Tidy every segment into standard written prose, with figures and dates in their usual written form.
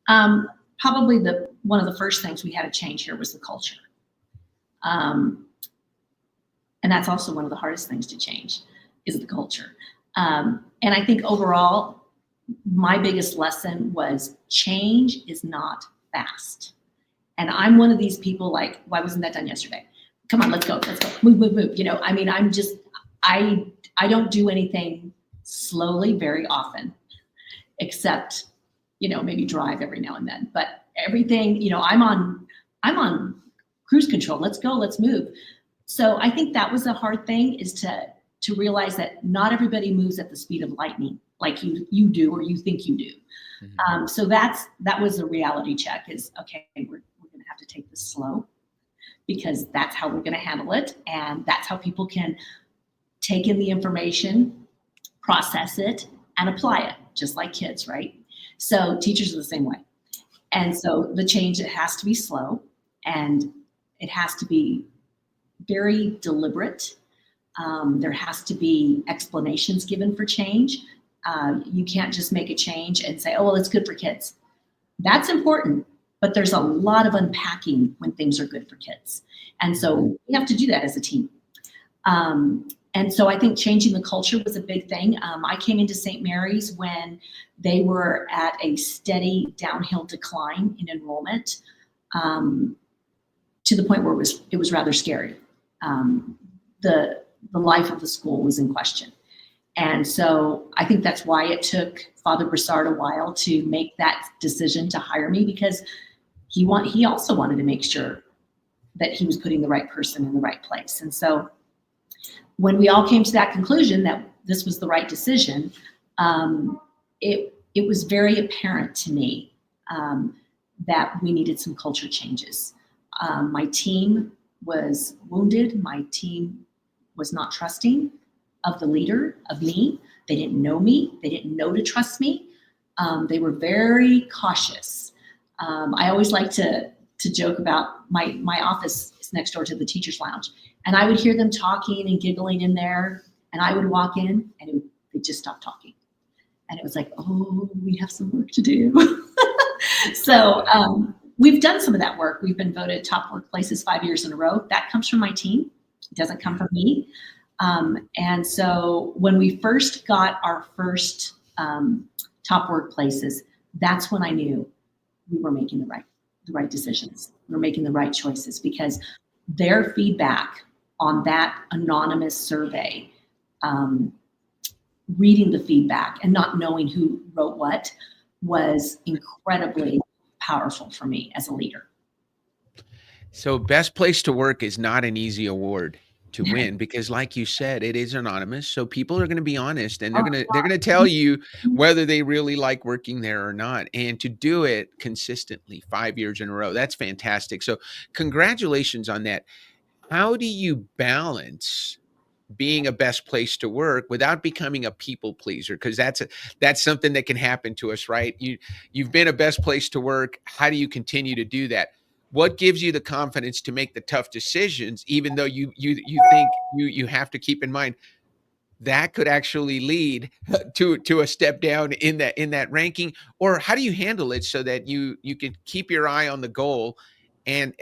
Probably one of the first things we had to change here was the culture. And that's also one of the hardest things to change is the culture. And I think overall, my biggest lesson was change is not fast. And I'm one of these people like, why wasn't that done yesterday? Come on, let's go, move. I mean, I don't do anything slowly very often, except, maybe drive every now and then. But everything, I'm on cruise control. Let's go, let's move. So I think that was a hard thing, is to realize that not everybody moves at the speed of lightning like you do or you think you do. Mm-hmm. So that was a reality check, is, okay, we're going to have to take this slow, because that's how we're going to handle it. And that's how people can take in the information, process it, and apply it, just like kids, right? So teachers are the same way. And so the change, it has to be slow, and it has to be very deliberate. There has to be explanations given for change. You can't just make a change and say, oh, well, it's good for kids. That's important, but there's a lot of unpacking when things are good for kids. And so we have to do that as a team. And so I think changing the culture was a big thing. I came into St. Mary's when they were at a steady downhill decline in enrollment, to the point where it was rather scary. The life of the school was in question. And so I think that's why it took Father Broussard a while to make that decision to hire me, because he also wanted to make sure that he was putting the right person in the right place. And so when we all came to that conclusion that this was the right decision, it was very apparent to me that we needed some culture changes. My team was wounded. My team was not trusting of the leader, of me. They didn't know me. They didn't know to trust me. They were very cautious. I always like to joke about my office is next door to the teacher's lounge. And I would hear them talking and giggling in there. And I would walk in and they'd just stop talking. And it was like, oh, we have some work to do. So we've done some of that work. We've been voted top workplaces 5 years in a row. That comes from my team. It doesn't come from me. And so when we first got our first top workplaces, that's when I knew we were making the right decisions. We were making the right choices, because their feedback on that anonymous survey, reading the feedback and not knowing who wrote what, was incredibly powerful for me as a leader. So best place to work is not an easy award to win, because like you said, it is anonymous. So people are going to be honest, and they're going to tell you whether they really like working there or not. And to do it consistently 5 years in a row, that's fantastic. So congratulations on that. How do you balance being a best place to work without becoming a people pleaser? Because that's something that can happen to us, right? You've been a best place to work. How do you continue to do that? What gives you the confidence to make the tough decisions, even though you think you have to keep in mind that could actually lead to a step down in that ranking? Or how do you handle it so that you can keep your eye on the goal and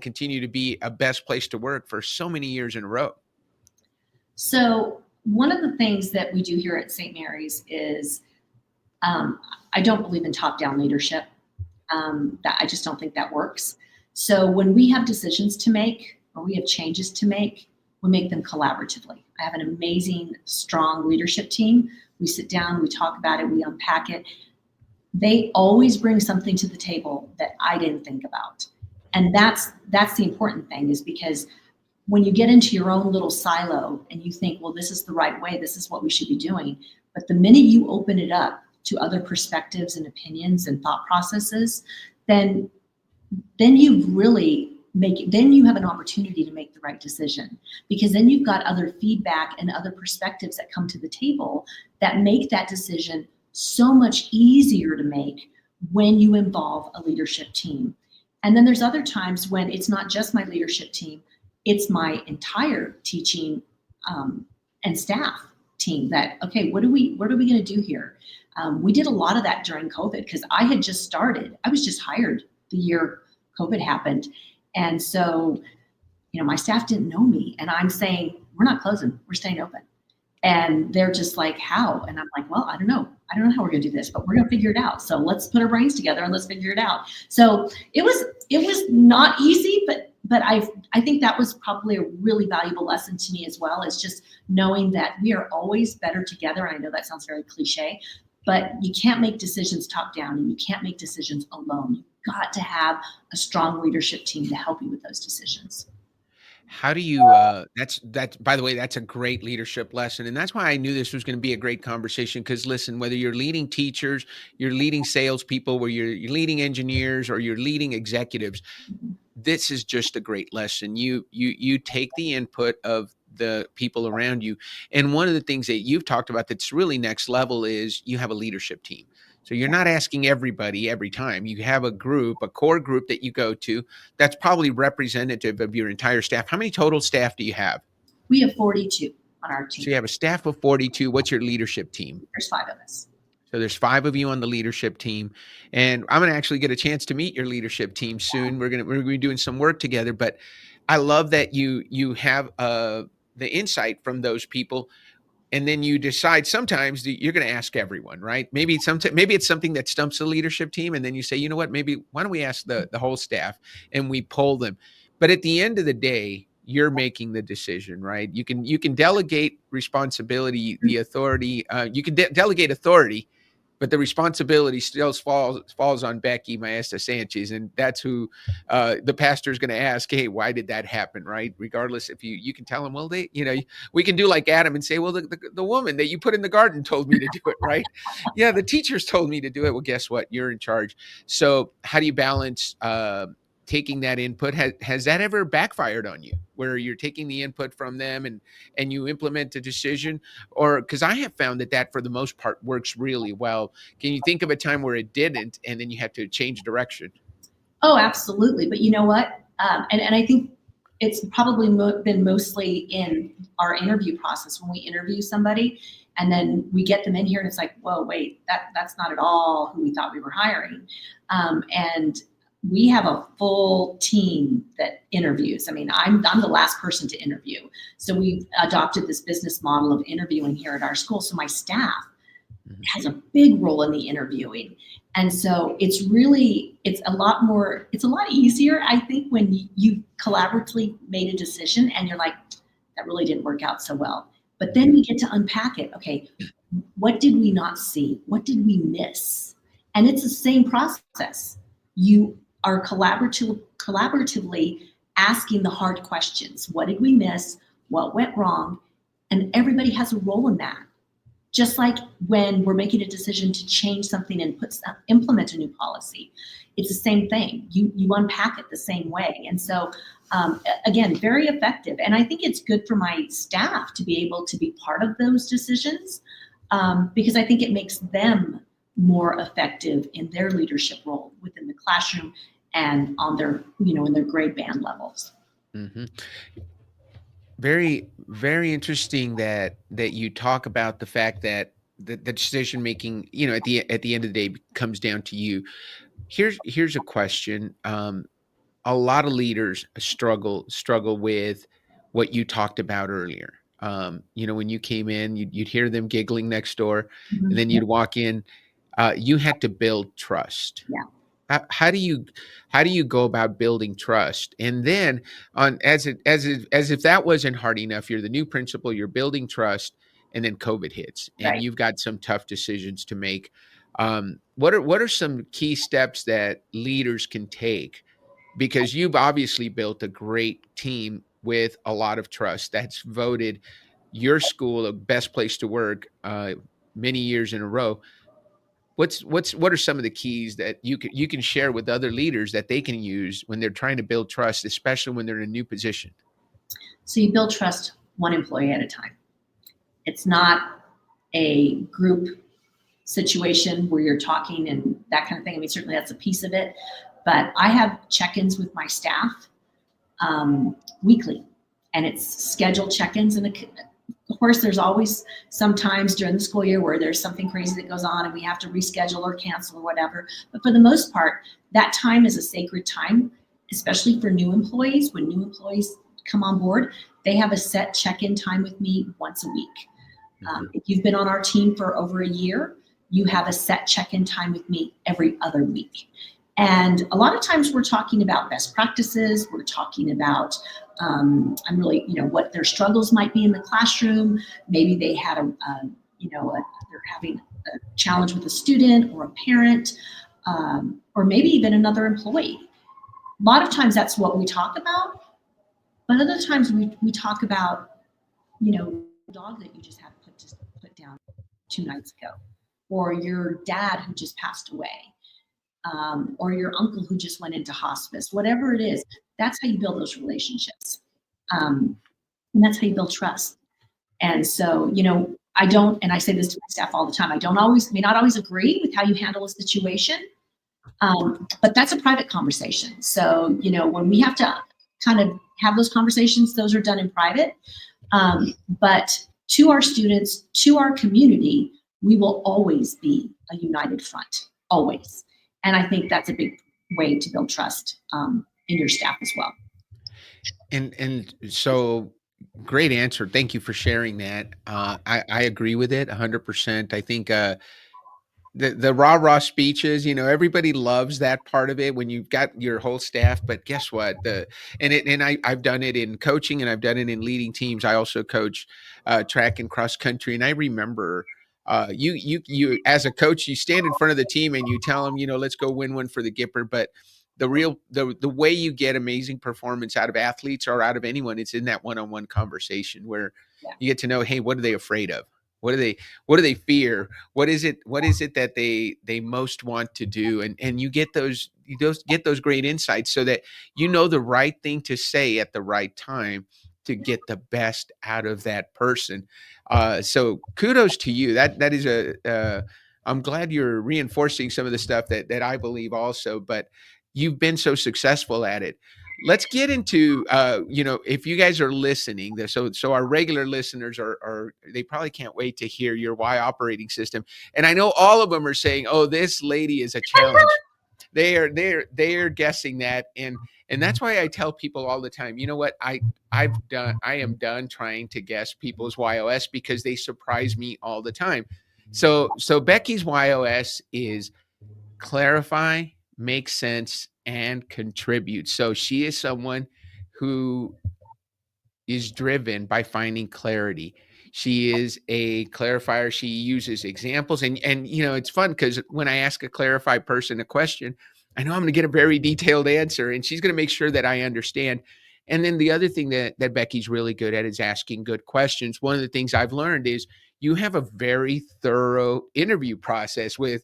continue to be a best place to work for so many years in a row? So one of the things that we do here at St. Mary's is, I don't believe in top-down leadership. That I just don't think that works. So when we have decisions to make, or we have changes to make, we make them collaboratively. I have an amazing, strong leadership team. We sit down, we talk about it, we unpack it. They always bring something to the table that I didn't think about. And that's the important thing, is because when you get into your own little silo and you think, well, this is the right way, this is what we should be doing. But the minute you open it up to other perspectives and opinions and thought processes, then you really then you have an opportunity to make the right decision, because then you've got other feedback and other perspectives that come to the table that make that decision so much easier to make when you involve a leadership team. And then there's other times when it's not just my leadership team, it's my entire teaching and staff team that, okay, what are we going to do here? We did a lot of that during COVID because I had just started. I was just hired the year COVID happened. And so, my staff didn't know me, and I'm saying, we're not closing, we're staying open. And they're just like, how? And I'm like, well, I don't know. I don't know how we're going to do this, but we're going to figure it out. So let's put our brains together and let's figure it out. So it was not easy, but I think that was probably a really valuable lesson to me as well, is just knowing that we are always better together. And I know that sounds very cliche, but you can't make decisions top down, and you can't make decisions alone. You've got to have a strong leadership team to help you with those decisions. How do you, that's by the way, that's a great leadership lesson. And that's why I knew this was going to be a great conversation. Because listen, whether you're leading teachers, you're leading salespeople, where you're leading engineers, or you're leading executives, this is just a great lesson. You take the input of the people around you. And one of the things that you've talked about that's really next level is you have a leadership team. So you're not asking everybody every time. You have a group, a core group that you go to that's probably representative of your entire staff. How many total staff do you have? We have 42 on our So team. you have a staff of 42. What's your leadership team? There's 5 of us. So there's 5 of you on the leadership team, and I'm gonna actually get a chance to meet your leadership team soon. We're gonna be doing some work together, but I love that you have the insight from those people, and then you decide sometimes that you're going to ask everyone, right? Maybe it's something that stumps the leadership team, and then you say, you know what, maybe why don't we ask the whole staff, and we poll them. But at the end of the day, you're making the decision, right? You can delegate responsibility, the authority. You can delegate authority, but the responsibility still falls on Becky Maestra Sanchez, and that's who the pastor is going to ask. Hey, why did that happen, right? Regardless, if you can tell them, well, we can do like Adam and say, well, the woman that you put in the garden told me to do it, right? Yeah, the teachers told me to do it. Well, guess what? You're in charge. So how do you balance taking that input? Has that ever backfired on you, where you're taking the input from them and you implement a decision? Or because I have found that for the most part works really well. Can you think of a time where it didn't, and then you had to change direction? Oh, absolutely. But you know what? And I think it's probably been mostly in our interview process when we interview somebody and then we get them in here and it's like, whoa, wait, that's not at all who we thought we were hiring. And we have a full team that interviews. I mean, I'm the last person to interview. So we've adopted this business model of interviewing here at our school. So my staff has a big role in the interviewing. And so it's a lot easier, I think, when you collaboratively made a decision and you're like, that really didn't work out so well. But then we get to unpack it. Okay, what did we not see? What did we miss? And it's the same process. You are collaboratively asking the hard questions. What did we miss? What went wrong? And everybody has a role in that. Just like when we're making a decision to change something and implement a new policy, it's the same thing. You unpack it the same way. And so, again, very effective. And I think it's good for my staff to be able to be part of those decisions because I think it makes them more effective in their leadership role within the classroom and on their, in their grade band levels. Mm-hmm. Very, very interesting that you talk about the fact that the decision making, at the end of the day comes down to you. Here's a question. A lot of leaders struggle with what you talked about earlier. When you came in, you'd hear them giggling next door, and then you'd walk in. You had to build trust. Yeah. How do you go about building trust? And then as if that wasn't hard enough, you're the new principal, you're building trust, and then COVID hits, and Right. you've got some tough decisions to make. What are some key steps that leaders can take? Because you've obviously built a great team with a lot of trust that's voted your school a best place to work many years in a row. What are some of the keys that you can share with other leaders that they can use when they're trying to build trust, especially when they're in a new position? So you build trust one employee at a time. It's not a group situation where you're talking and that kind of thing. I mean, certainly that's a piece of it, but I have check-ins with my staff weekly, and it's scheduled check-ins, and course, there's always some times during the school year where there's something crazy that goes on and we have to reschedule or cancel or whatever. But for the most part, that time is a sacred time, especially for new employees. When new employees come on board, they have a set check-in time with me once a week. If you've been on our team for over a year, you have a set check-in time with me every other week. And a lot of times we're talking about best practices. We're talking about, I'm really, what their struggles might be in the classroom. Maybe they had they're having a challenge with a student or a parent, or maybe even another employee. A lot of times that's what we talk about, but other times we talk about, the dog that you just had put down 2 nights ago, or your dad who just passed away, or your uncle who just went into hospice. Whatever it is, that's how you build those relationships, and that's how you build trust. And so, I don't, and I say this to my staff all the time, may not always agree with how you handle a situation, but that's a private conversation. So, when we have to kind of have those conversations, those are done in private. But to our students, to our community, we will always be a united front, always. And I think that's a big way to build trust in your staff as well. And so great answer. Thank you for sharing that. I agree with it 100%. I think the rah-rah speeches, everybody loves that part of it when you've got your whole staff. But guess what? I've done it in coaching and I've done it in leading teams. I also coach track and cross country. And I remember you as a coach, you stand in front of the team and you tell them, let's go win one for the Gipper. But the way you get amazing performance out of athletes or out of anyone, it's in that one-on-one conversation where you get to know, hey, what are they afraid of? What do they fear? What is it that they most want to do? And you get those great insights so that you know the right thing to say at the right time to get the best out of that person. So kudos to you. That is I'm glad you're reinforcing some of the stuff that I believe also, but you've been so successful at it. Let's get into if you guys are listening, so our regular listeners are they probably can't wait to hear your Y operating system. And I know all of them are saying, "Oh, this lady is a challenge." They are guessing that, and that's why I tell people all the time, you know what? I am done trying to guess people's YOS because they surprise me all the time. So Becky's YOS is clarify, make sense, and contribute. So she is someone who is driven by finding clarity. She is a clarifier. She uses examples, and it's fun because when I ask a clarify person a question, I know I'm going to get a very detailed answer, and she's going to make sure that I understand. And then the other thing that Becky's really good at is asking good questions. One of the things I've learned is you have a very thorough interview process with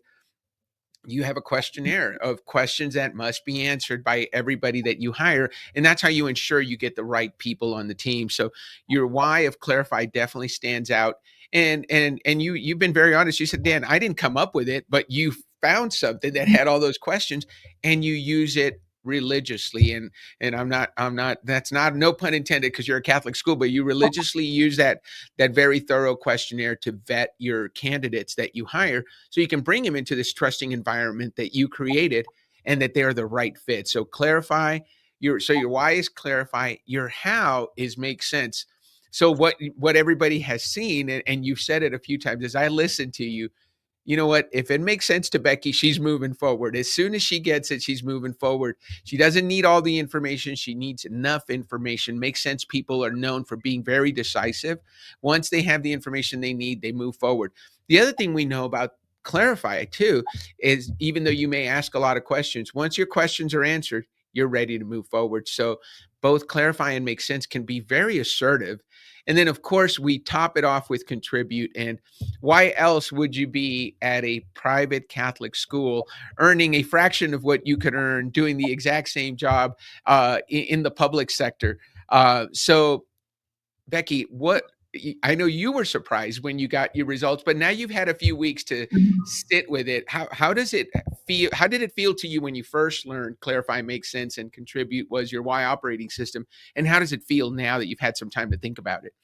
you have a questionnaire of questions that must be answered by everybody that you hire, and that's how you ensure you get the right people on the team. So your why of clarify definitely stands out. And you've been very honest. You said, Dan, I didn't come up with it, but you found something that had all those questions and you use it religiously. And I'm not that's not, no pun intended, because you're a Catholic school, but you religiously use that very thorough questionnaire to vet your candidates that you hire so you can bring them into this trusting environment that you created and that they're the right fit. So clarify your why is clarify, your how is make sense. So what everybody has seen, and you've said it a few times, as I listen to you, you know what? If it makes sense to Becky, she's moving forward. As soon as she gets it, she's moving forward. She doesn't need all the information. She needs enough information. Makes sense. People are known for being very decisive. Once they have the information they need, they move forward. The other thing we know about clarify too is even though you may ask a lot of questions, once your questions are answered, you're ready to move forward. So both clarify and make sense can be very assertive. And then of course we top it off with contribute. And why else would you be at a private Catholic school earning a fraction of what you could earn doing the exact same job in the public sector? So, Becky, I know you were surprised when you got your results, but now you've had a few weeks to sit with it. How does it feel? How did it feel to you when you first learned clarify, make sense, and contribute was your Y operating system? And how does it feel now that you've had some time to think about it?